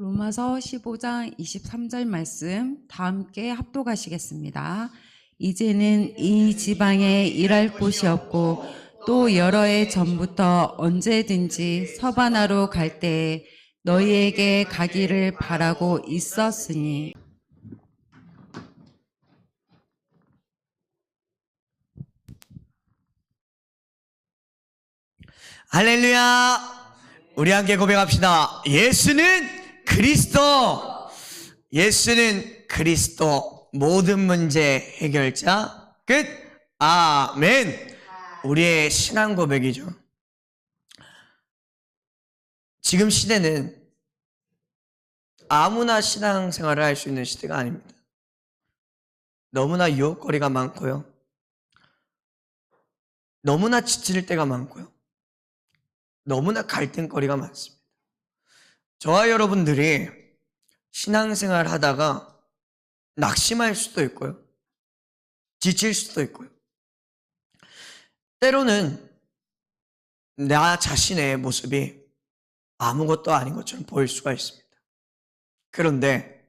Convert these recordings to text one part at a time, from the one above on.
로마서 15장 23절 말씀 다 함께 합독하시겠습니다. 이제는 이 지방에 일할 곳이 없고 또 여러 해 전부터 언제든지 서바나로 갈 때에 너희에게 가기를 바라고 있었으니. 할렐루야! 우리 함께 고백합시다. 예수는 그리스도! 예수는 그리스도! 모든 문제 해결자 끝! 아멘! 우리의 신앙 고백이죠. 지금 시대는 아무나 신앙생활을 할 수 있는 시대가 아닙니다. 너무나 유혹거리가 많고요. 너무나 지칠 때가 많고요. 너무나 갈등거리가 많습니다. 저와 여러분들이 신앙생활 하다가 낙심할 수도 있고요. 지칠 수도 있고요. 때로는 나 자신의 모습이 아무것도 아닌 것처럼 보일 수가 있습니다. 그런데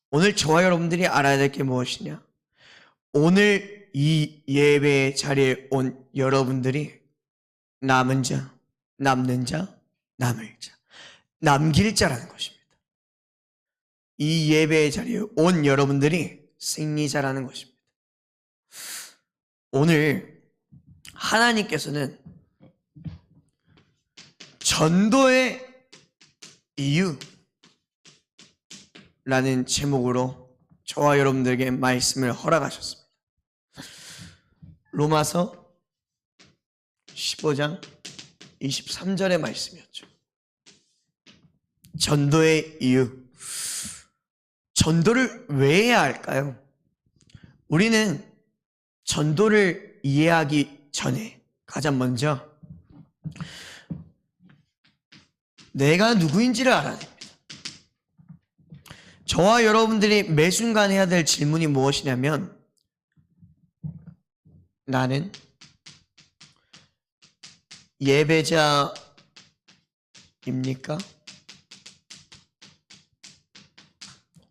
오늘 저와 여러분들이 알아야 될 게 무엇이냐? 오늘 이 예배 자리에 온 여러분들이 남은 자, 남는 자, 남을 자, 남길 자라는 것입니다. 이 예배의 자리에 온 여러분들이 승리자라는 것입니다. 오늘 하나님께서는 전도의 이유라는 제목으로 저와 여러분들에게 말씀을 허락하셨습니다. 로마서 15장 23절의 말씀이었죠. 전도의 이유. 전도를 왜 해야 할까요? 우리는 전도를 이해하기 전에 가장 먼저 내가 누구인지를 알아야 됩니다. 저와 여러분들이 매 순간 해야 될 질문이 무엇이냐면, 나는 예배자입니까?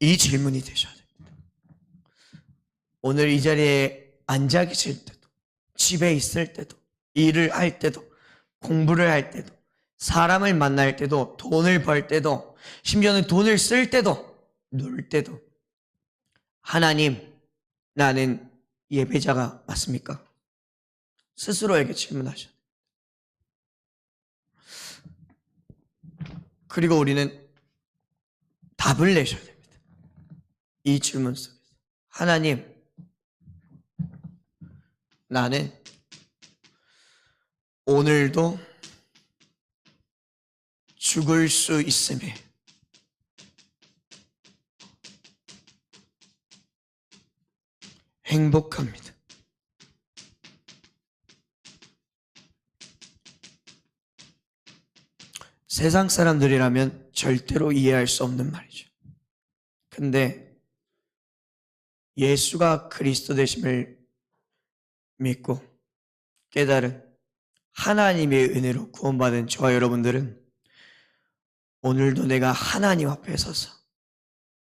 이 질문이 되셔야 됩니다. 오늘 이 자리에 앉아 계실 때도, 집에 있을 때도, 일을 할 때도, 공부를 할 때도, 사람을 만날 때도, 돈을 벌 때도, 심지어는 돈을 쓸 때도, 놀 때도, 하나님, 나는 예배자가 맞습니까? 스스로에게 질문하셔야 됩니다. 그리고 우리는 답을 내셔야 됩니다. 이 질문 속에서. 하나님, 나는 오늘도 죽을 수 있음에 행복합니다. 세상 사람들이라면 절대로 이해할 수 없는 말이죠. 근데 예수가 그리스도 되심을 믿고 깨달은 하나님의 은혜로 구원받은 저와 여러분들은 오늘도 내가 하나님 앞에 서서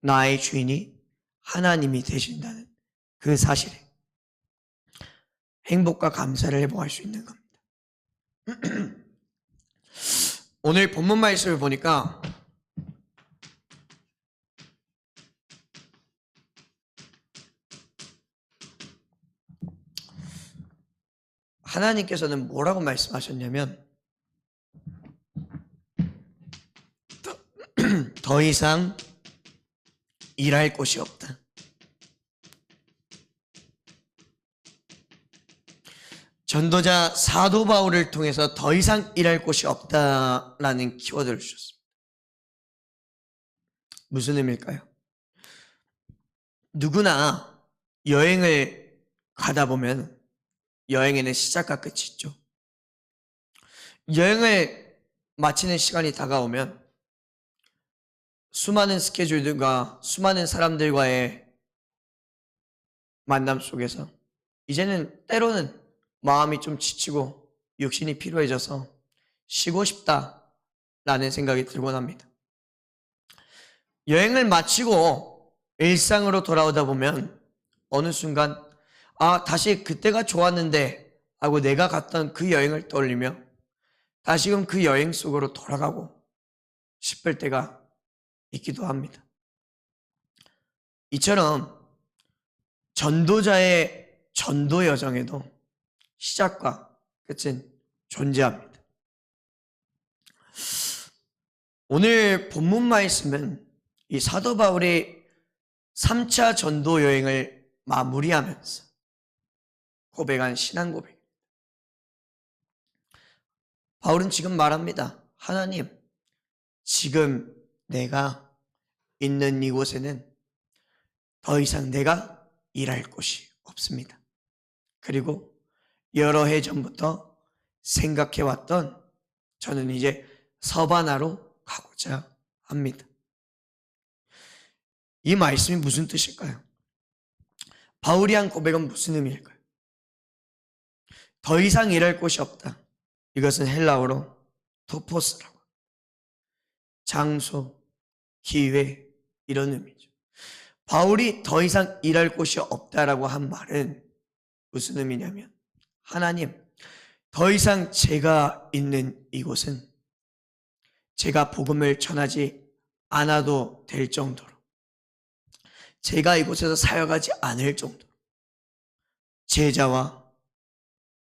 나의 주인이 하나님이 되신다는 그 사실에 행복과 감사를 회복할 수 있는 겁니다. 오늘 본문 말씀을 보니까 하나님께서는 뭐라고 말씀하셨냐면, 더 이상 일할 곳이 없다. 전도자 사도 바울을 통해서 더 이상 일할 곳이 없다라는 키워드를 주셨습니다. 무슨 의미일까요? 누구나 여행을 가다 보면 여행에는 시작과 끝이 있죠. 여행을 마치는 시간이 다가오면 수많은 스케줄들과 수많은 사람들과의 만남 속에서 이제는 때로는 마음이 좀 지치고 육신이 피로해져서 쉬고 싶다라는 생각이 들곤 합니다. 여행을 마치고 일상으로 돌아오다 보면 어느 순간 다시 그때가 좋았는데 하고 내가 갔던 그 여행을 떠올리며 다시금 그 여행 속으로 돌아가고 싶을 때가 있기도 합니다. 이처럼 전도자의 전도 여정에도 시작과 끝은 존재합니다. 오늘 본문 말씀은 이 사도 바울의 3차 전도 여행을 마무리하면서 고백한 신앙 고백. 바울은 지금 말합니다. 하나님, 지금 내가 있는 이곳에는 더 이상 내가 일할 곳이 없습니다. 그리고 여러 해 전부터 생각해왔던 저는 이제 서바나로 가고자 합니다. 이 말씀이 무슨 뜻일까요? 바울이 한 고백은 무슨 의미일까요? 더 이상 일할 곳이 없다. 이것은 헬라어로 토포스라고. 장소, 기회 이런 의미죠. 바울이 더 이상 일할 곳이 없다라고 한 말은 무슨 의미냐면 하나님, 더 이상 제가 있는 이곳은 제가 복음을 전하지 않아도 될 정도로 제가 이곳에서 사역하지 않을 정도로 제자와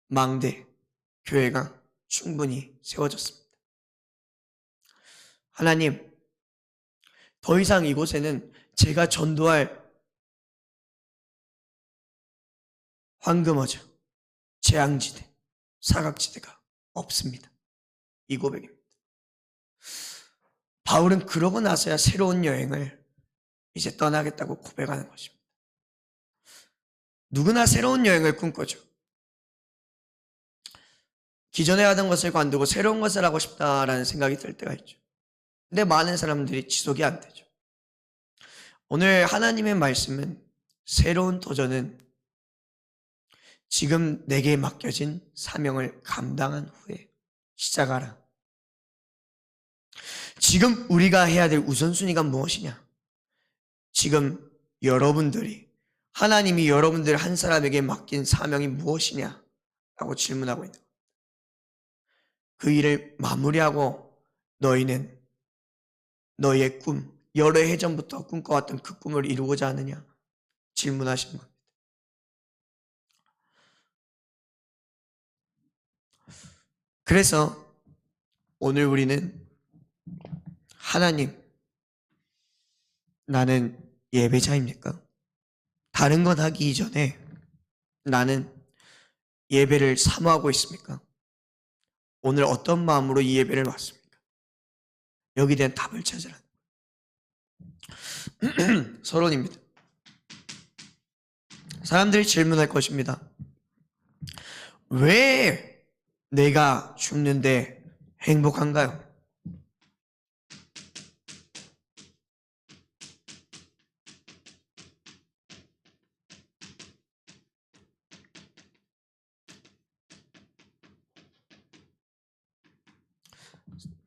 망대, 교회가 충분히 세워졌습니다. 하나님, 더 이상 이곳에는 제가 전도할 황금어저, 재앙지대, 사각지대가 없습니다. 이 고백입니다. 바울은 그러고 나서야 새로운 여행을 이제 떠나겠다고 고백하는 것입니다. 누구나 새로운 여행을 꿈꿔죠. 기존에 하던 것을 관두고 새로운 것을 하고 싶다라는 생각이 들 때가 있죠. 근데 많은 사람들이 지속이 안 되죠. 오늘 하나님의 말씀은 새로운 도전은 지금 내게 맡겨진 사명을 감당한 후에 시작하라. 지금 우리가 해야 될 우선순위가 무엇이냐? 지금 여러분들이 하나님이 여러분들 한 사람에게 맡긴 사명이 무엇이냐? 라고 질문하고 있는 겁니다. 그 일을 마무리하고 너희는 너희의 꿈, 여러 해 전부터 꿈꿔왔던 그 꿈을 이루고자 하느냐? 질문하신 겁니다. 그래서 오늘 우리는 하나님, 나는 예배자입니까? 다른 건 하기 이전에 나는 예배를 사모하고 있습니까? 오늘 어떤 마음으로 이 예배를 왔습니까? 여기에 대한 답을 찾으라. 서론입니다. 사람들이 질문할 것입니다. 왜 내가 죽는데 행복한가요?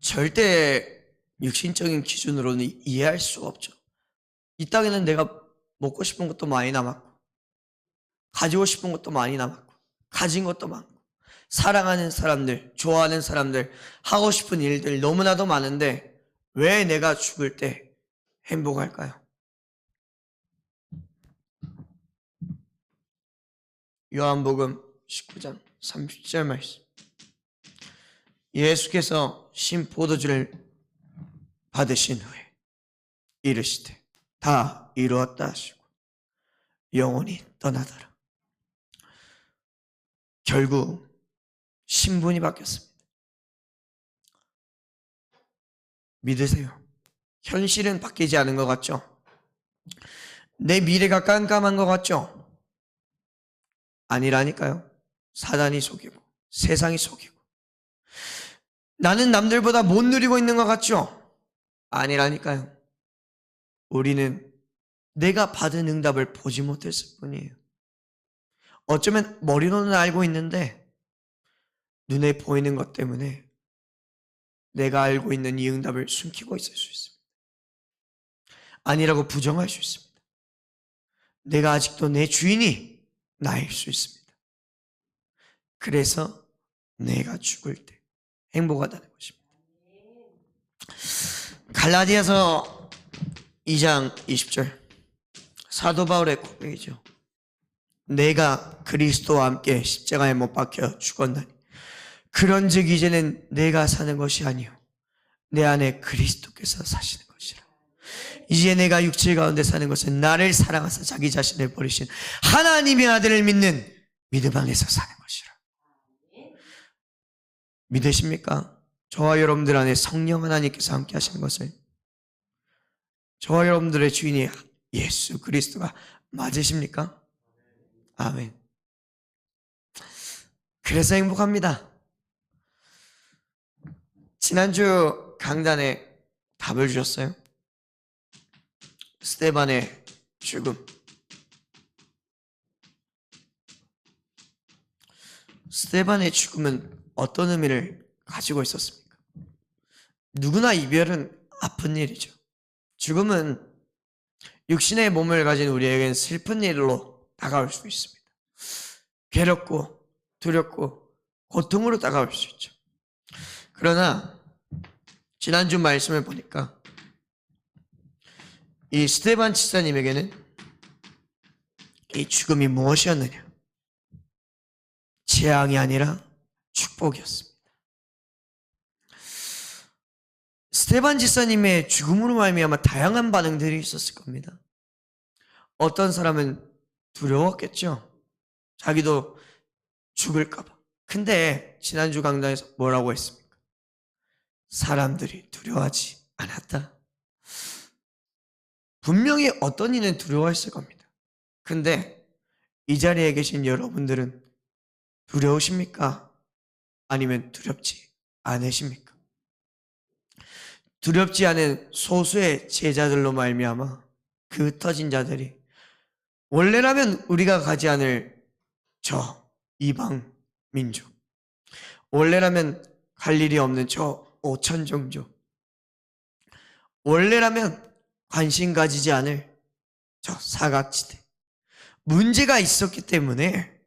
절대 육신적인 기준으로는 이해할 수가 없죠. 이 땅에는 내가 먹고 싶은 것도 많이 남았고, 가지고 싶은 것도 많이 남았고, 가진 것도 많고, 사랑하는 사람들, 좋아하는 사람들, 하고 싶은 일들 너무나도 많은데 왜 내가 죽을 때 행복할까요? 요한복음 19장 30절 말씀. 예수께서 신 포도주를 받으신 후에 이르시되 다 이루었다 하시고 영원히 떠나더라. 결국 신분이 바뀌었습니다. 믿으세요. 현실은 바뀌지 않은 것 같죠? 내 미래가 깜깜한 것 같죠? 아니라니까요. 사단이 속이고 세상이 속이고 나는 남들보다 못 누리고 있는 것 같죠? 아니라니까요. 우리는 내가 받은 응답을 보지 못했을 뿐이에요. 어쩌면 머리로는 알고 있는데 눈에 보이는 것 때문에 내가 알고 있는 이 응답을 숨기고 있을 수 있습니다. 아니라고 부정할 수 있습니다. 내가 아직도 내 주인이 나일 수 있습니다. 그래서 내가 죽을 때 행복하다는 것입니다. 갈라디아서 2장 20절 사도 바울의 고백이죠. 내가 그리스도와 함께 십자가에 못 박혀 죽었나니 그런즉 이제는 내가 사는 것이 아니요 내 안에 그리스도께서 사시는 것이라. 이제 내가 육체 가운데 사는 것은 나를 사랑하사 자기 자신을 버리신 하나님의 아들을 믿는 믿음 안에서 사는 것이라. 믿으십니까? 저와 여러분들 안에 성령 하나님께서 함께 하시는 것을, 저와 여러분들의 주인이 예수 그리스도가 맞으십니까? 아멘. 그래서 행복합니다. 지난주 강단에 답을 주셨어요. 스데반의 죽음. 스데반의 죽음은 어떤 의미를 가지고 있었습니까? 누구나 이별은 아픈 일이죠. 죽음은 육신의 몸을 가진 우리에겐 슬픈 일로 다가올 수 있습니다. 괴롭고 두렵고 고통으로 다가올 수 있죠. 그러나 지난주 말씀을 보니까 이 스데반 집사님에게는 이 죽음이 무엇이었느냐? 재앙이 아니라 축복이었습니다. 스데반 집사님의 죽음으로 말미암아 다양한 반응들이 있었을 겁니다. 어떤 사람은 두려웠겠죠. 자기도 죽을까 봐. 근데 지난주 강단에서 뭐라고 했습니까? 사람들이 두려워하지 않았다. 분명히 어떤 이는 두려워했을 겁니다. 근데 이 자리에 계신 여러분들은 두려우십니까? 아니면 두렵지 않으십니까? 두렵지 않은 소수의 제자들로 말미암아 그 흩어진 자들이 원래라면 우리가 가지 않을 저 이방 민족, 원래라면 갈 일이 없는 저 5천 종족, 원래라면 관심 가지지 않을 저 사각지대, 문제가 있었기 때문에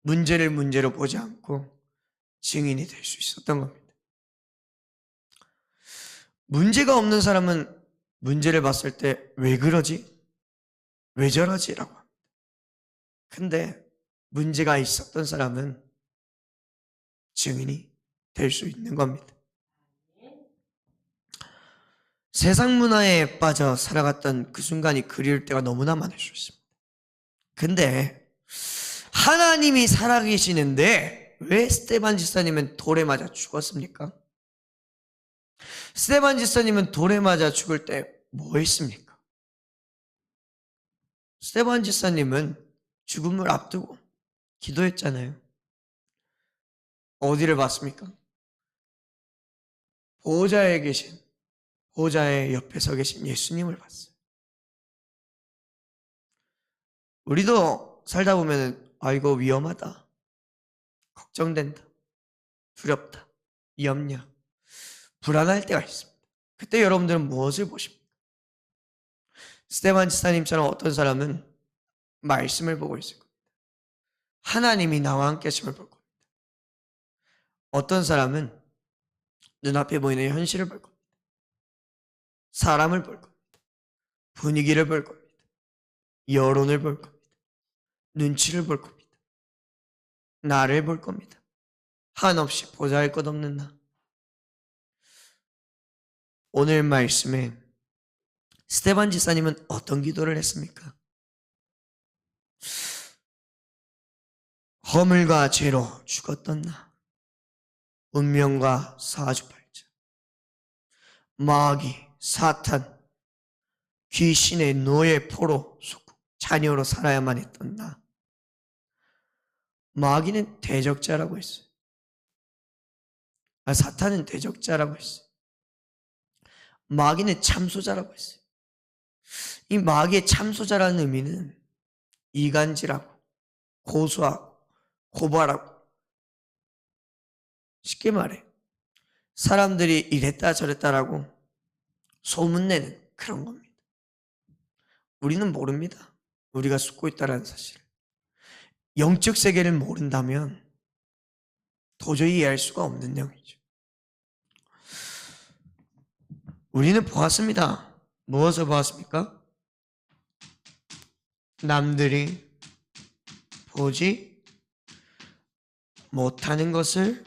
문제를 문제로 보지 않고 증인이 될 수 있었던 겁니다. 문제가 없는 사람은 문제를 봤을 때 왜 그러지? 왜 저러지? 라고 합니다. 근데 문제가 있었던 사람은 증인이 될 수 있는 겁니다. 세상 문화에 빠져 살아갔던 그 순간이 그리울 때가 너무나 많을 수 있습니다. 근데 하나님이 살아계시는데 왜 스데반 집사님은 돌에 맞아 죽었습니까? 스데반 집사님은 돌에 맞아 죽을 때 뭐 했습니까? 스데반 집사님은 죽음을 앞두고 기도했잖아요. 어디를 봤습니까? 보호자의 옆에 서 계신 예수님을 봤어요. 우리도 살다 보면 이거 위험하다, 걱정된다, 두렵다, 염려, 불안할 때가 있습니다. 그때 여러분들은 무엇을 보십니까? 스데반 집사님처럼 어떤 사람은 말씀을 보고 있을 겁니다. 하나님이 나와 함께 하심을 볼 겁니다. 어떤 사람은 눈앞에 보이는 현실을 볼 겁니다. 사람을 볼 겁니다. 분위기를 볼 겁니다. 여론을 볼 겁니다. 눈치를 볼 겁니다. 나를 볼 겁니다. 한없이 보잘것없는 나. 오늘 말씀에 스데반 집사님은 어떤 기도를 했습니까? 허물과 죄로 죽었던 나, 운명과 사주팔자, 마귀, 사탄, 귀신의 노예 포로 속고 자녀로 살아야만 했던 나. 마귀는 대적자라고 했어요. 사탄은 대적자라고 했어요. 마귀는 참소자라고 했어요. 이 마귀의 참소자라는 의미는 이간질하고 고소하고 고발하고, 쉽게 말해 사람들이 이랬다 저랬다라고 소문내는 그런 겁니다. 우리는 모릅니다. 우리가 숨고 있다는 사실. 영적 세계를 모른다면 도저히 이해할 수가 없는 내용이죠. 우리는 보았습니다. 무엇을 보았습니까? 남들이 보지 못하는 것을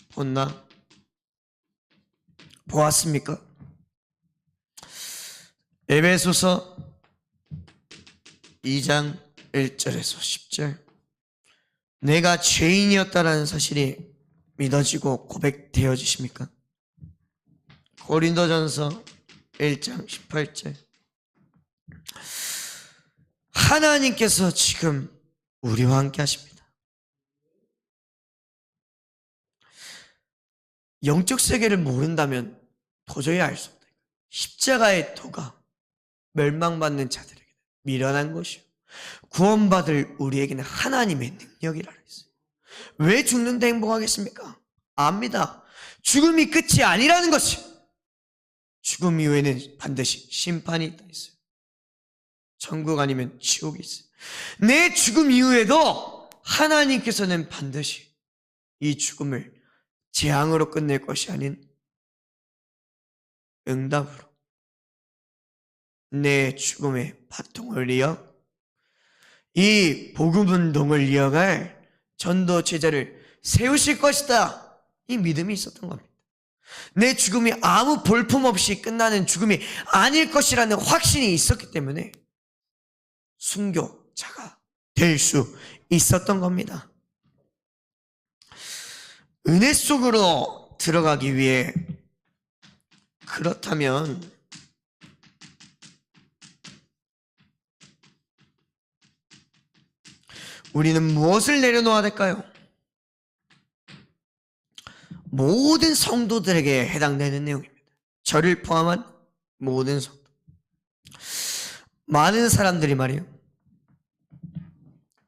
본나? 보았습니까? 에베소서 2장 1절에서 10절. 내가 죄인이었다라는 사실이 믿어지고 고백되어지십니까? 고린도전서 1장 18절. 하나님께서 지금 우리와 함께 하십니다. 영적 세계를 모른다면 도저히 알 수 없다. 십자가의 도가 멸망받는 자들에게 미련한 것이요 구원받을 우리에게는 하나님의 능력이라 했어요. 왜 죽는데 행복하겠습니까? 압니다. 죽음이 끝이 아니라는 것이. 죽음 이후에는 반드시 심판이 있다 했어요. 천국 아니면 지옥이 있어요. 내 죽음 이후에도 하나님께서는 반드시 이 죽음을 재앙으로 끝낼 것이 아닌 응답으로 내 죽음의 바통을 이어 이 복음운동을 이어갈 전도 제자를 세우실 것이다. 이 믿음이 있었던 겁니다. 내 죽음이 아무 볼품없이 끝나는 죽음이 아닐 것이라는 확신이 있었기 때문에 순교자가 될 수 있었던 겁니다. 은혜 속으로 들어가기 위해 그렇다면 우리는 무엇을 내려놓아야 될까요? 모든 성도들에게 해당되는 내용입니다. 저를 포함한 모든 성도. 많은 사람들이 말이에요.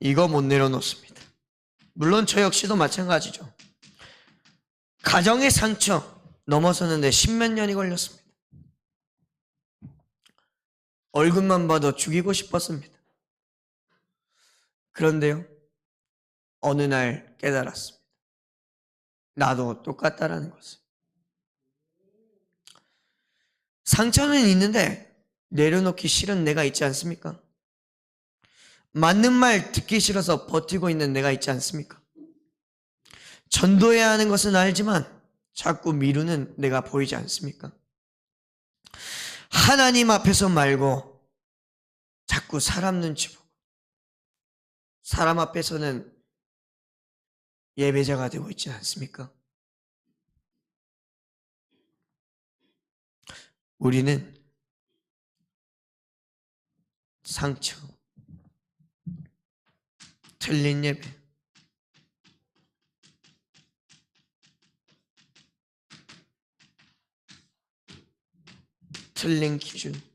이거 못 내려놓습니다. 물론 저 역시도 마찬가지죠. 가정의 상처 넘어서는데 10몇 년이 걸렸습니다. 얼굴만 봐도 죽이고 싶었습니다. 그런데요, 어느 날 깨달았습니다. 나도 똑같다라는 것을. 상처는 있는데 내려놓기 싫은 내가 있지 않습니까? 맞는 말 듣기 싫어서 버티고 있는 내가 있지 않습니까? 전도해야 하는 것은 알지만 자꾸 미루는 내가 보이지 않습니까? 하나님 앞에서 말고 자꾸 사람 눈치 보고 사람 앞에서는 예배자가 되고 있지 않습니까? 우리는 상처, 틀린 예배, 틀린 기준,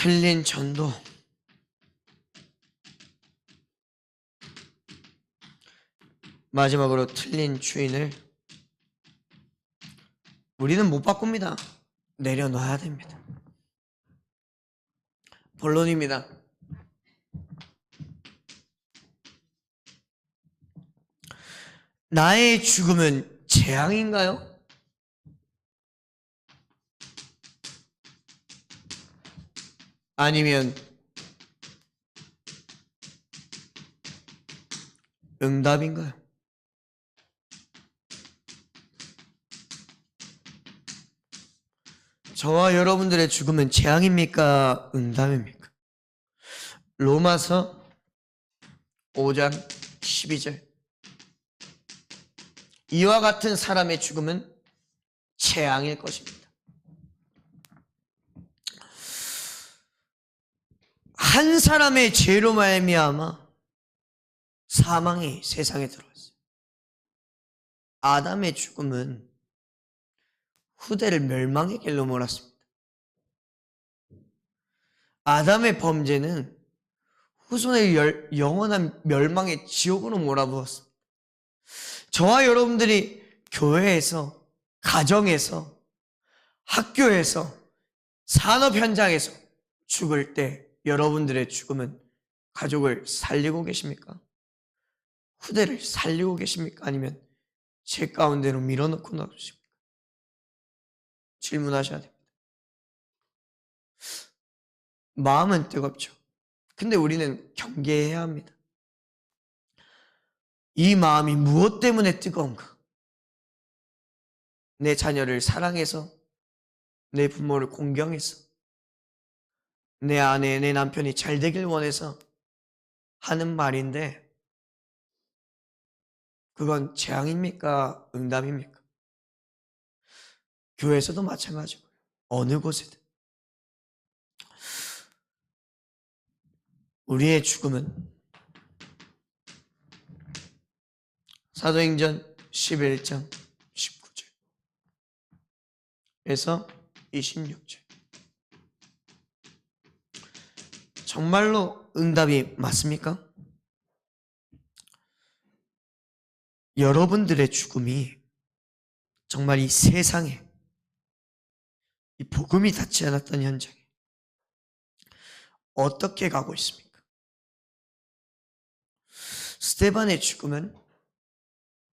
틀린 전도, 마지막으로 틀린 주인을 우리는 못 바꿉니다. 내려놔야 됩니다. 본론입니다. 나의 죽음은 재앙인가요? 아니면 응답인가요? 저와 여러분들의 죽음은 재앙입니까? 응답입니까? 로마서 5장 12절. 이와 같은 사람의 죽음은 재앙일 것입니다. 한 사람의 죄로 말미암아 사망이 세상에 들어왔어요. 아담의 죽음은 후대를 멸망의 길로 몰았습니다. 아담의 범죄는 후손의 영원한 멸망의 지옥으로 몰아부었습니다. 저와 여러분들이 교회에서, 가정에서, 학교에서, 산업 현장에서 죽을 때 여러분들의 죽음은 가족을 살리고 계십니까? 후대를 살리고 계십니까? 아니면 제 가운데로 밀어넣고 나오십니까? 질문하셔야 됩니다. 마음은 뜨겁죠. 근데 우리는 경계해야 합니다. 이 마음이 무엇 때문에 뜨거운가? 내 자녀를 사랑해서, 내 부모를 공경해서, 내 아내, 내 남편이 잘 되길 원해서 하는 말인데 그건 재앙입니까? 응답입니까? 교회에서도 마찬가지고요. 어느 곳이든. 우리의 죽음은 사도행전 11장 19절에서 26절. 정말로 응답이 맞습니까? 여러분들의 죽음이 정말 이 세상에 이 복음이 닿지 않았던 현장에 어떻게 가고 있습니까? 스데반의 죽음은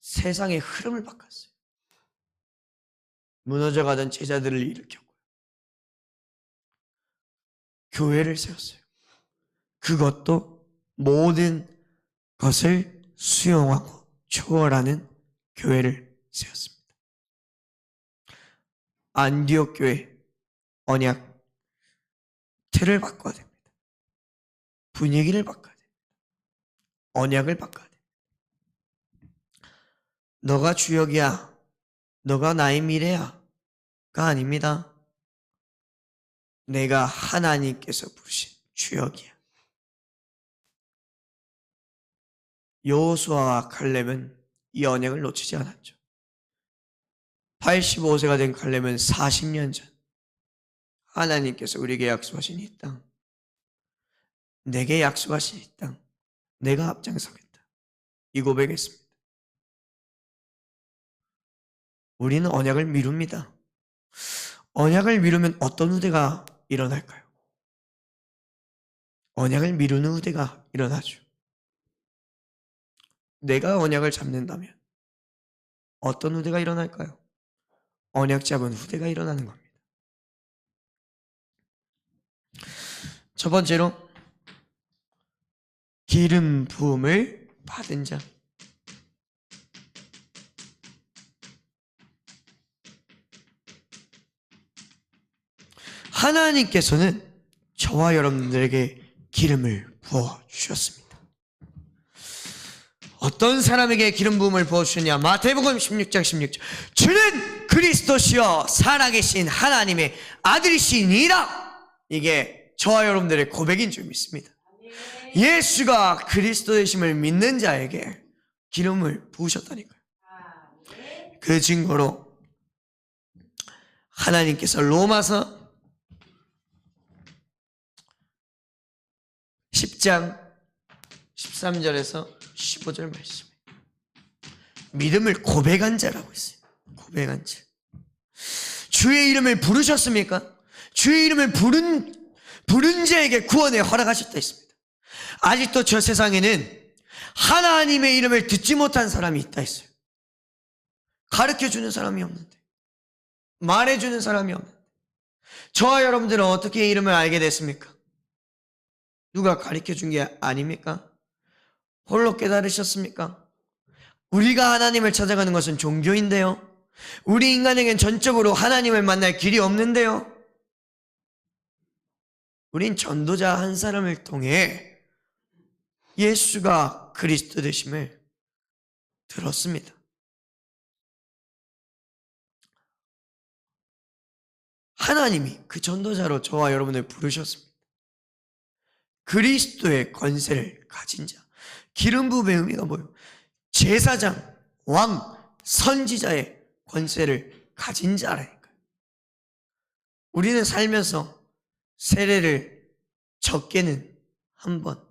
세상의 흐름을 바꿨어요. 무너져가던 제자들을 일으켰고요. 교회를 세웠어요. 그것도 모든 것을 수용하고 초월하는 교회를 세웠습니다. 안디옥 교회 언약 틀을 바꿔야 됩니다. 분위기를 바꿔야 됩니다. 언약을 바꿔야 됩니다. 너가 주역이야, 너가 나의 미래야 가 아닙니다. 내가 하나님께서 부르신 주역이야. 여호수아와 칼렙은 이 언약을 놓치지 않았죠. 85세가 된 칼렙은 40년 전 하나님께서 우리에게 약속하신 이 땅, 내게 약속하신 이 땅, 내가 앞장서겠다, 이 고백했습니다. 우리는 언약을 미룹니다. 언약을 미루면 어떤 후대가 일어날까요? 언약을 미루는 후대가 일어나죠. 내가 언약을 잡는다면 어떤 후대가 일어날까요? 언약 잡은 후대가 일어나는 겁니다. 첫 번째로 기름 부음을 받은 자. 하나님께서는 저와 여러분들에게 기름을 부어 주셨습니다. 어떤 사람에게 기름 부음을 부어 주셨냐? 마태복음 16장 16절. 주는 그리스도시요 살아계신 하나님의 아들이시니라. 이게 저와 여러분들의 고백인 줄 믿습니다. 예수가 그리스도 되심을 믿는 자에게 기름을 부으셨다니까요. 그 증거로 하나님께서 로마서 10장 13절에서 15절 말씀, 믿음을 고백한 자라고 있어요. 고백한 자. 주의 이름을 부르셨습니까? 주의 이름을 부른 자에게 구원에 허락하셨다 했습니다. 아직도 저 세상에는 하나님의 이름을 듣지 못한 사람이 있다 했어요. 가르쳐주는 사람이 없는데, 말해주는 사람이 없는데. 저와 여러분들은 어떻게 이름을 알게 됐습니까? 누가 가르쳐준 게 아닙니까? 홀로 깨달으셨습니까? 우리가 하나님을 찾아가는 것은 종교인데요. 우리 인간에겐 전적으로 하나님을 만날 길이 없는데요. 우린 전도자 한 사람을 통해 예수가 그리스도 되심을 들었습니다. 하나님이 그 전도자로 저와 여러분을 부르셨습니다. 그리스도의 권세를 가진 자. 기름 부음의 의미가 뭐예요? 제사장, 왕, 선지자의 권세를 가진 자라니까요. 우리는 살면서 세례를 적게는 한 번,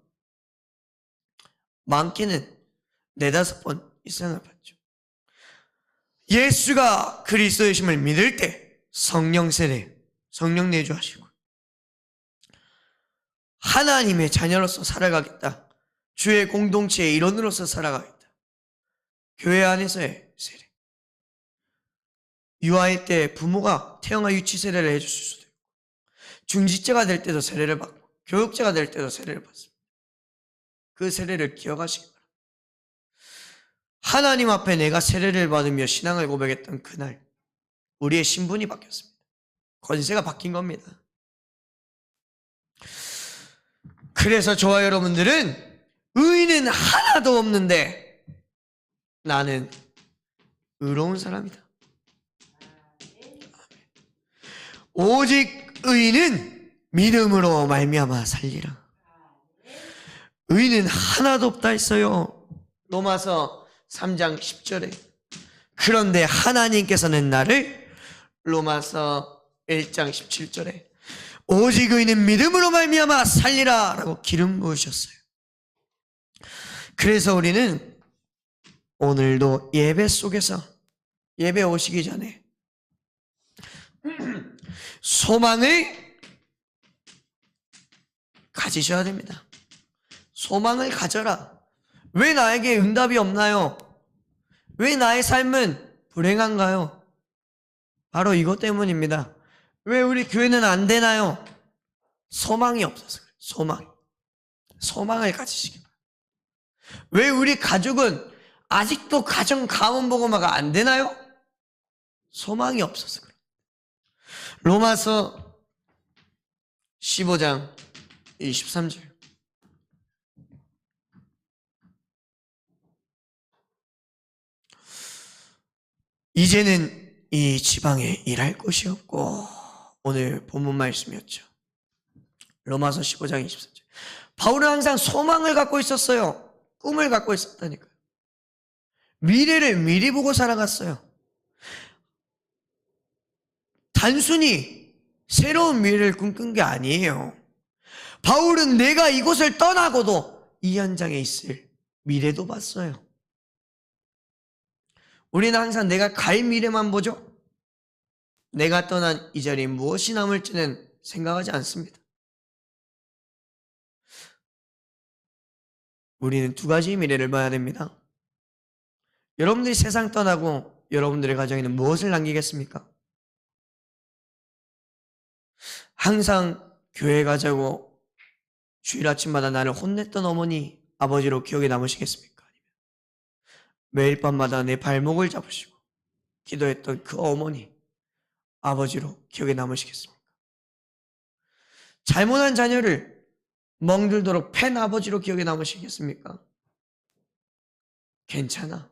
많게는 4-5번 이상을 받죠. 예수가 그리스도이심을 믿을 때 성령 세례, 성령 내주하시고 하나님의 자녀로서 살아가겠다. 주의 공동체의 일원으로서 살아가겠다. 교회 안에서의 세례. 유아일 때 부모가 태영아 유치 세례를 해줄 수도 있고, 중직자가 될 때도 세례를 받고, 교육자가 될 때도 세례를 받습니다. 그 세례를 기억하시기 바랍니다. 하나님 앞에 내가 세례를 받으며 신앙을 고백했던 그날 우리의 신분이 바뀌었습니다. 권세가 바뀐 겁니다. 그래서 저와 여러분들은 의인은 하나도 없는데 나는 의로운 사람이다. 오직 의인은 믿음으로 말미암아 살리라. 의인은 하나도 없다 했어요. 로마서 3장 10절에. 그런데 하나님께서는 나를 로마서 1장 17절에 오직 의인은 믿음으로 말미암아 살리라 라고 기름 부으셨어요. 그래서 우리는 오늘도 예배 속에서 예배 오시기 전에 소망을 가지셔야 됩니다. 소망을 가져라. 왜 나에게 응답이 없나요? 왜 나의 삶은 불행한가요? 바로 이것 때문입니다. 왜 우리 교회는 안 되나요? 소망이 없어서 그래요. 소망을 가지시기 바랍니다. 왜 우리 가족은 아직도 가정 가문복음화가 안 되나요? 소망이 없어서 그래요. 로마서 15장 23절. 이제는 이 지방에 일할 곳이 없고, 오늘 본문 말씀이었죠. 로마서 15장 23절. 바울은 항상 소망을 갖고 있었어요. 꿈을 갖고 있었다니까요. 미래를 미리 보고 살아갔어요. 단순히 새로운 미래를 꿈꾼 게 아니에요. 바울은 내가 이곳을 떠나고도 이 현장에 있을 미래도 봤어요. 우리는 항상 내가 갈 미래만 보죠. 내가 떠난 이 자리에 무엇이 남을지는 생각하지 않습니다. 우리는 두 가지 미래를 봐야 됩니다. 여러분들이 세상 떠나고 여러분들의 가정에는 무엇을 남기겠습니까? 항상 교회 가자고 주일 아침마다 나를 혼냈던 어머니, 아버지로 기억에 남으시겠습니까? 아니면 매일 밤마다 내 발목을 잡으시고 기도했던 그 어머니, 아버지로 기억에 남으시겠습니까? 잘못한 자녀를 멍들도록 팬 아버지로 기억에 남으시겠습니까? 괜찮아.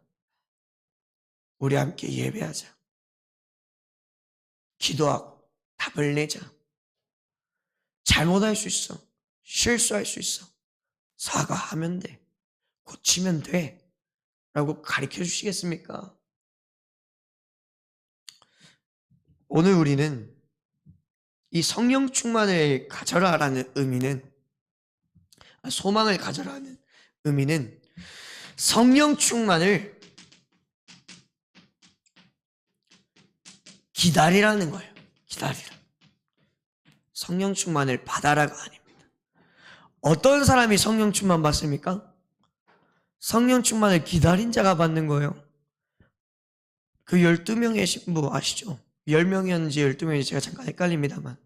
우리 함께 예배하자. 기도하고 답을 내자. 잘못할 수 있어. 실수할 수 있어. 사과하면 돼. 고치면 돼. 라고 가르쳐 주시겠습니까? 오늘 우리는 이 성령 충만을 가져라라는 의미는, 소망을 가져라는 의미는 성령 충만을 기다리라는 거예요. 기다리라. 성령 충만을 받아라가 아닙니다. 어떤 사람이 성령 충만 받습니까? 성령 충만을 기다린 자가 받는 거예요. 그 12명의 신부 아시죠? 10명이었는지 12명인지 제가 잠깐 헷갈립니다만,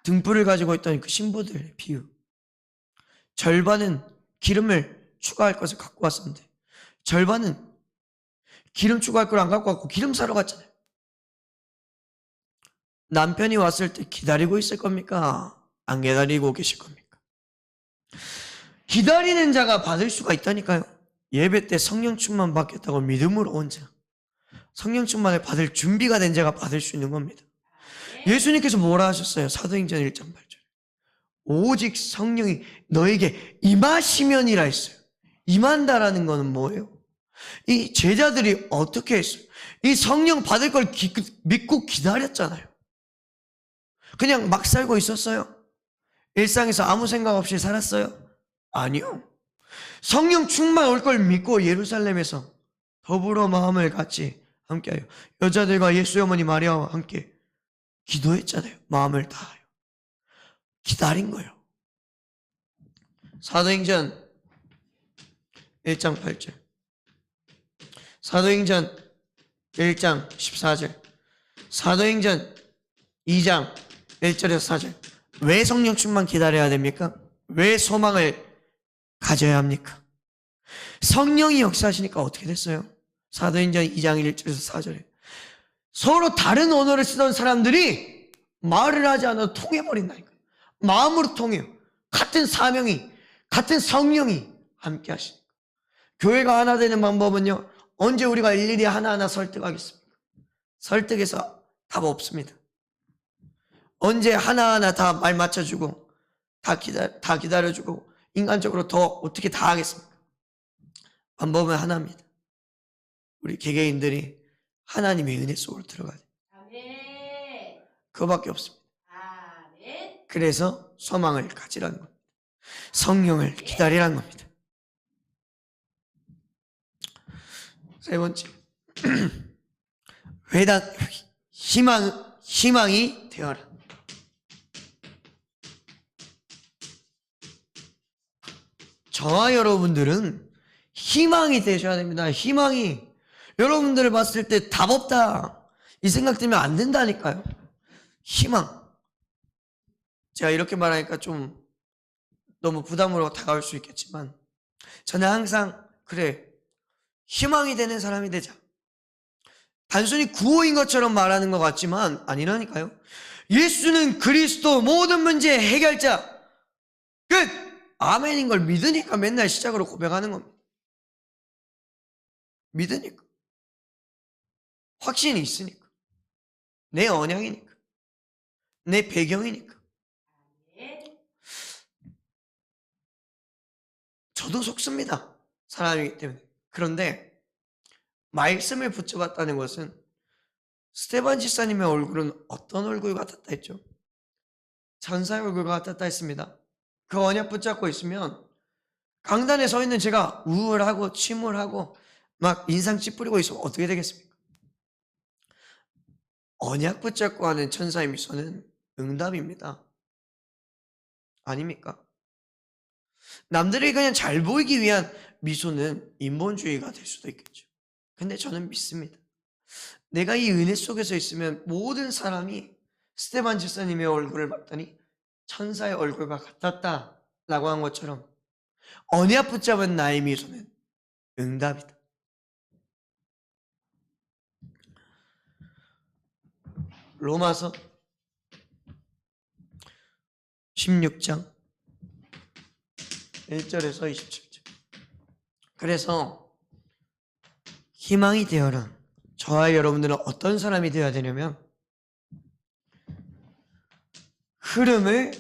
등불을 가지고 있던 그 신부들의 비유. 절반은 기름을 추가할 것을 갖고 왔었는데, 절반은 기름 추가할 걸 안 갖고 왔고 기름 사러 갔잖아요. 남편이 왔을 때 기다리고 있을 겁니까? 안 기다리고 계실 겁니까? 기다리는 자가 받을 수가 있다니까요. 예배 때 성령 충만 받겠다고 믿음으로 온 자, 성령 충만을 받을 준비가 된 자가 받을 수 있는 겁니다. 예수님께서 뭐라 하셨어요? 사도행전 1장 8절. 오직 성령이 너에게 임하시면이라 했어요. 임한다라는 거는 뭐예요? 이 제자들이 어떻게 했어요? 이 성령 받을 걸 믿고 기다렸잖아요. 그냥 막 살고 있었어요? 일상에서 아무 생각 없이 살았어요? 아니요. 성령 충만 올 걸 믿고 예루살렘에서 더불어 마음을 같이 함께하여 여자들과 예수의 어머니 마리아와 함께 기도했잖아요. 마음을 다하여 기다린 거예요. 사도행전 1장 8절, 사도행전 1장 14절, 사도행전 2장 1절에서 4절. 왜 성령 충만 기다려야 됩니까? 왜 소망을 가져야 합니까? 성령이 역사하시니까 어떻게 됐어요? 사도행전 2장 1절에서 4절에 서로 다른 언어를 쓰던 사람들이 말을 하지 않아도 통해버린다니까요. 마음으로 통해요. 같은 사명이, 같은 성령이 함께 하시니까. 교회가 하나 되는 방법은요, 언제 우리가 일일이 하나하나 설득하겠습니까? 설득해서 답 없습니다. 언제 하나하나 다 말 맞춰주고 다 기다려주고 인간적으로 더 어떻게 다 하겠습니까? 방법은 하나입니다. 우리 개개인들이 하나님의 은혜 속으로 들어가야 돼요. 아멘. 그거밖에 없습니다. 아멘. 그래서 소망을 가지라는 겁니다. 성령을 기다리라는 겁니다. 세 번째, 희망이 되어라. 저와 여러분들은 희망이 되셔야 됩니다. 희망이. 여러분들을 봤을 때 답 없다 이 생각 들면 안 된다니까요. 희망. 제가 이렇게 말하니까 좀 너무 부담으로 다가올 수 있겠지만 저는 항상 그래, 희망이 되는 사람이 되자. 단순히 구호인 것처럼 말하는 것 같지만 아니라니까요. 예수는 그리스도, 모든 문제의 해결자. 끝! 아멘인 걸 믿으니까 맨날 시작으로 고백하는 겁니다. 믿으니까. 확신이 있으니까. 내 언약이니까. 내 배경이니까. 저도 속습니다. 사람이기 때문에. 그런데 말씀을 붙잡았다는 것은 스테반 집사님의 얼굴은 어떤 얼굴 같았다 했죠? 천사의 얼굴 같았다 했습니다. 그 언약 붙잡고 있으면 강단에 서 있는 제가 우울하고 침울하고 막 인상 찌푸리고 있으면 어떻게 되겠습니까? 언약 붙잡고 하는 천사의 미소는 응답입니다. 아닙니까? 남들이 그냥 잘 보이기 위한 미소는 인본주의가 될 수도 있겠죠. 근데 저는 믿습니다. 내가 이 은혜 속에서 있으면 모든 사람이 스테반 집사님의 얼굴을 봤더니 천사의 얼굴과 같았다라고 한 것처럼 언약 붙잡은 나의 미소는 응답이다. 로마서 16장 1절에서 27절. 그래서 희망이 되어라. 저와 여러분들은 어떤 사람이 되어야 되냐면 흐름을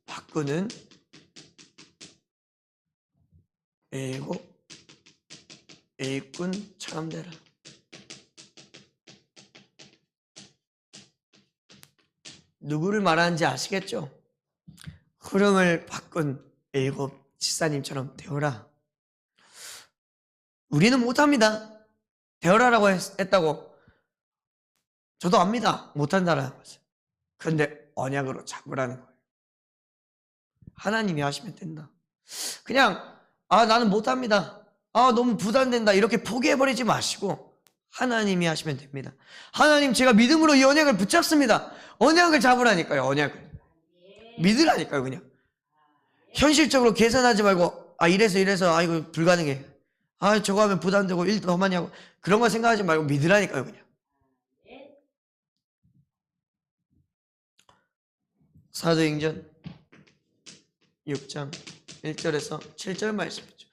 바꾸는 일꾼처럼 되라. 누구를 말하는지 아시겠죠? 흐름을 바꾼 일곱 집사님처럼 되어라. 우리는 못합니다. 되어라라고 했다고 저도 압니다. 못한다라는 거죠. 그런데 언약으로 잡으라는 거예요. 하나님이 하시면 된다. 그냥 나는 못합니다. 너무 부담된다. 이렇게 포기해버리지 마시고 하나님이 하시면 됩니다. 하나님, 제가 믿음으로 이 언약을 붙잡습니다. 언약을 잡으라니까요. 언약을 믿으라니까요. 그냥 현실적으로 계산하지 말고 이래서 이거 불가능해. 저거 하면 부담되고 일 더 많이 하고 그런 거 생각하지 말고 믿으라니까요. 그냥 사도행전 6장 1절에서 7절 말씀이죠.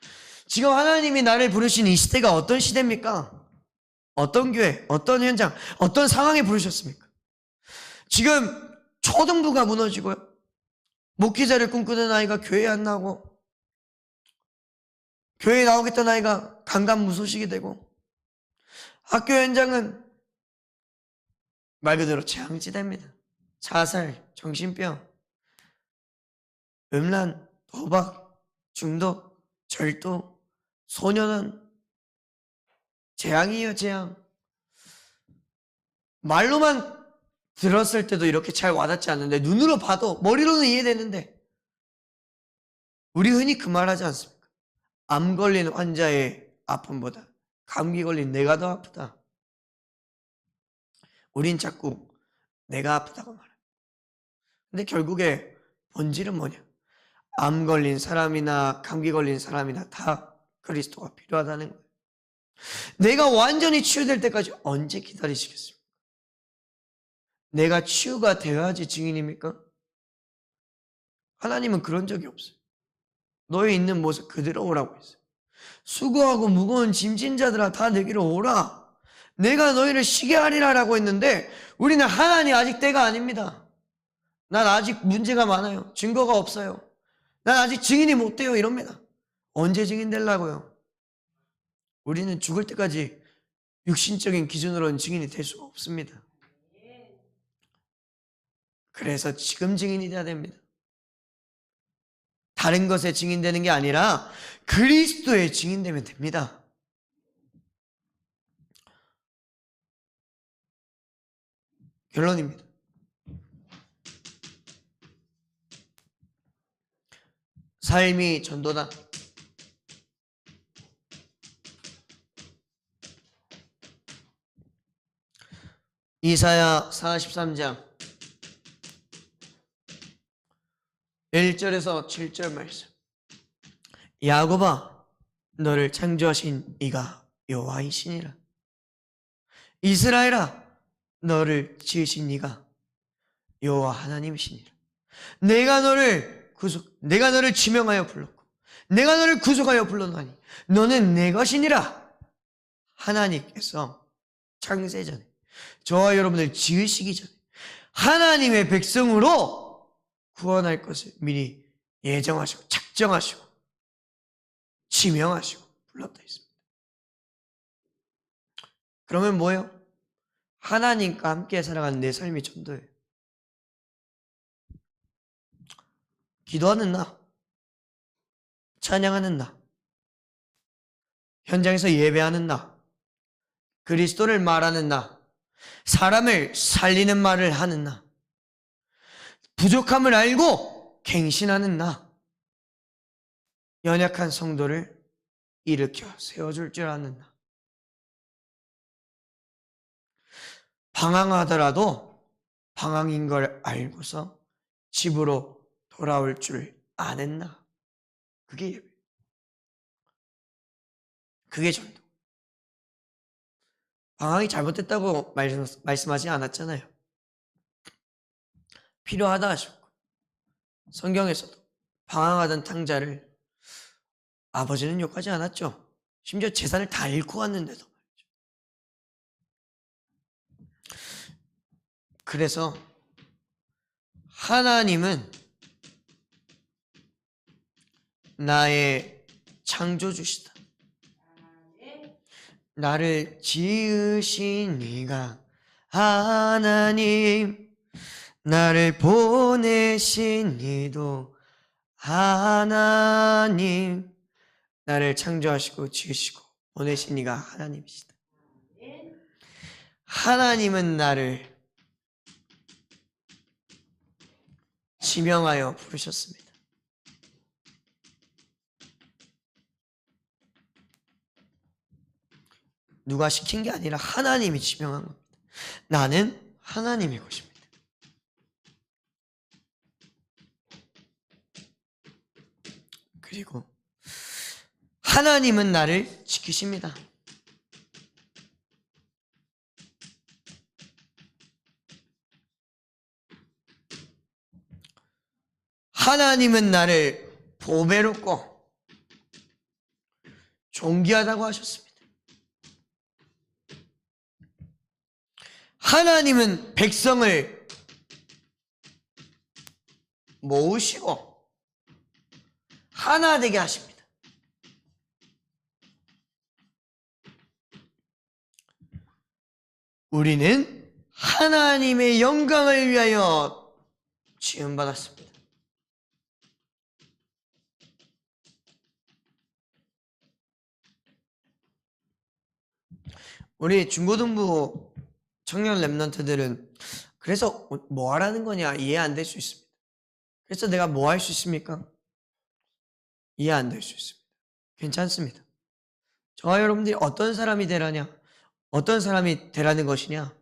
지금 하나님이 나를 부르신 이 시대가 어떤 시대입니까? 어떤 교회, 어떤 현장, 어떤 상황에 부르셨습니까? 지금 초등부가 무너지고요. 목회자를 꿈꾸는 아이가 교회에 안 나오고 교회에 나오겠다는 아이가 강간무소식이 되고 학교 현장은 말 그대로 재앙지대입니다. 자살, 정신병, 음란, 도박, 중독, 절도, 소년원, 재앙이에요, 재앙. 말로만 들었을 때도 이렇게 잘 와닿지 않는데 눈으로 봐도 머리로는 이해되는데 우리 흔히 그 말 하지 않습니까? 암 걸린 환자의 아픔보다 감기 걸린 내가 더 아프다. 우린 자꾸 내가 아프다고 말해. 근데 결국에 본질은 뭐냐? 암 걸린 사람이나 감기 걸린 사람이나 다 그리스도가 필요하다는 거예요. 내가 완전히 치유될 때까지 언제 기다리시겠습니까? 내가 치유가 되어야지 증인입니까? 하나님은 그런 적이 없어요. 너의 있는 모습 그대로 오라고 했어요. 수고하고 무거운 짐진 자들아 다 내게로 오라. 내가 너희를 쉬게 하리라 라고 했는데 우리는 하나님 아직 때가 아닙니다. 난 아직 문제가 많아요. 증거가 없어요. 난 아직 증인이 못 돼요. 이럽니다. 언제 증인 되려고요? 우리는 죽을 때까지 육신적인 기준으로는 증인이 될 수가 없습니다. 그래서 지금 증인이 돼야 됩니다. 다른 것에 증인되는 게 아니라 그리스도의 증인되면 됩니다. 결론입니다. 삶이 전도다. 이사야 43장 1절에서 7절 말씀. 야곱아, 너를 창조하신 이가 여호와이시니라. 이스라엘아, 너를 지으신 이가 여호와 하나님이시니라. 내가 너를 지명하여 불렀고 내가 너를 구속하여 불렀나니 너는 내 것이니라. 하나님께서 창세전에 저와 여러분을 지으시기 전에 하나님의 백성으로 구원할 것을 미리 예정하시고 작정하시고 지명하시고 불렀다 했습니다. 그러면 뭐예요? 하나님과 함께 살아가는 내 삶이 전도예요. 기도하는 나, 찬양하는 나, 현장에서 예배하는 나, 그리스도를 말하는 나, 사람을 살리는 말을 하는 나, 부족함을 알고 갱신하는 나, 연약한 성도를 일으켜 세워줄 줄 아는 나, 방황하더라도 방황인 걸 알고서 집으로 돌아올 줄 아는 나, 그게 예배. 그게 전도. 방황이 잘못됐다고 말씀하지 않았잖아요. 필요하다 하셨고 성경에서도 방황하던 탕자를 아버지는 욕하지 않았죠. 심지어 재산을 다 잃고 왔는데도 말이죠. 그래서 하나님은 나의 창조주시다. 나를 지으신 이가 하나님, 나를 보내신 이도 하나님, 나를 창조하시고 지으시고 보내신 이가 하나님이시다. 하나님은 나를 지명하여 부르셨습니다. 누가 시킨 게 아니라 하나님이 지명한 겁니다. 나는 하나님의 것입니다. 그리고 하나님은 나를 지키십니다. 하나님은 나를 보배롭고 존귀하다고 하셨습니다. 하나님은 백성을 모으시고 하나 되게 하십니다. 우리는 하나님의 영광을 위하여 지음받았습니다. 우리 중고등부 청년 랩런트들은 그래서 뭐 하라는 거냐 이해 안 될 수 있습니다. 그래서 내가 뭐 할 수 있습니까? 이해 안 될 수 있습니다. 괜찮습니다. 저와 여러분들이 어떤 사람이 되라냐, 어떤 사람이 되라는 것이냐,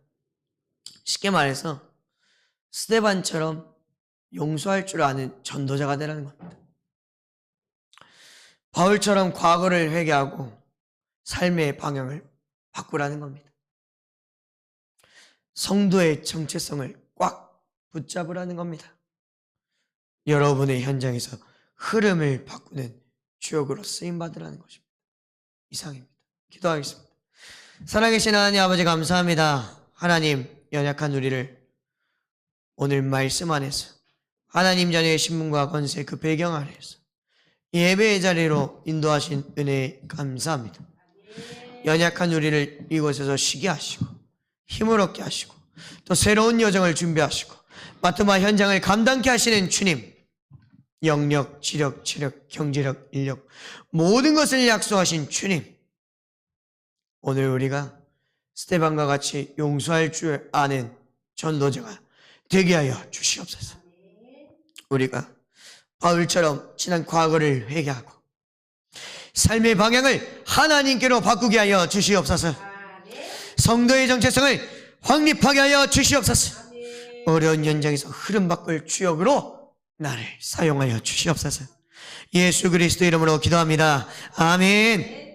쉽게 말해서 스데반처럼 용서할 줄 아는 전도자가 되라는 겁니다. 바울처럼 과거를 회개하고 삶의 방향을 바꾸라는 겁니다. 성도의 정체성을 꽉 붙잡으라는 겁니다. 여러분의 현장에서 흐름을 바꾸는 주역으로 쓰임받으라는 것입니다. 이상입니다. 기도하겠습니다. 살아계신 하나님 아버지 감사합니다. 하나님 연약한 우리를 오늘 말씀 안에서 하나님 자녀의 신분과 권세 그 배경 아래에서 예배의 자리로 인도하신 은혜에 감사합니다. 연약한 우리를 이곳에서 쉬게 하시고 힘을 얻게 하시고 또 새로운 여정을 준비하시고 마트마 현장을 감당케 하시는 주님, 영력, 지력, 체력, 경제력, 인력 모든 것을 약속하신 주님, 오늘 우리가 스데반과 같이 용서할 줄 아는 전도자가 되게 하여 주시옵소서. 우리가 바울처럼 지난 과거를 회개하고 삶의 방향을 하나님께로 바꾸게 하여 주시옵소서. 성도의 정체성을 확립하게 하여 주시옵소서. 어려운 현장에서 흐름 바꿀 주역으로 나를 사용하여 주시옵소서. 예수 그리스도 이름으로 기도합니다. 아멘.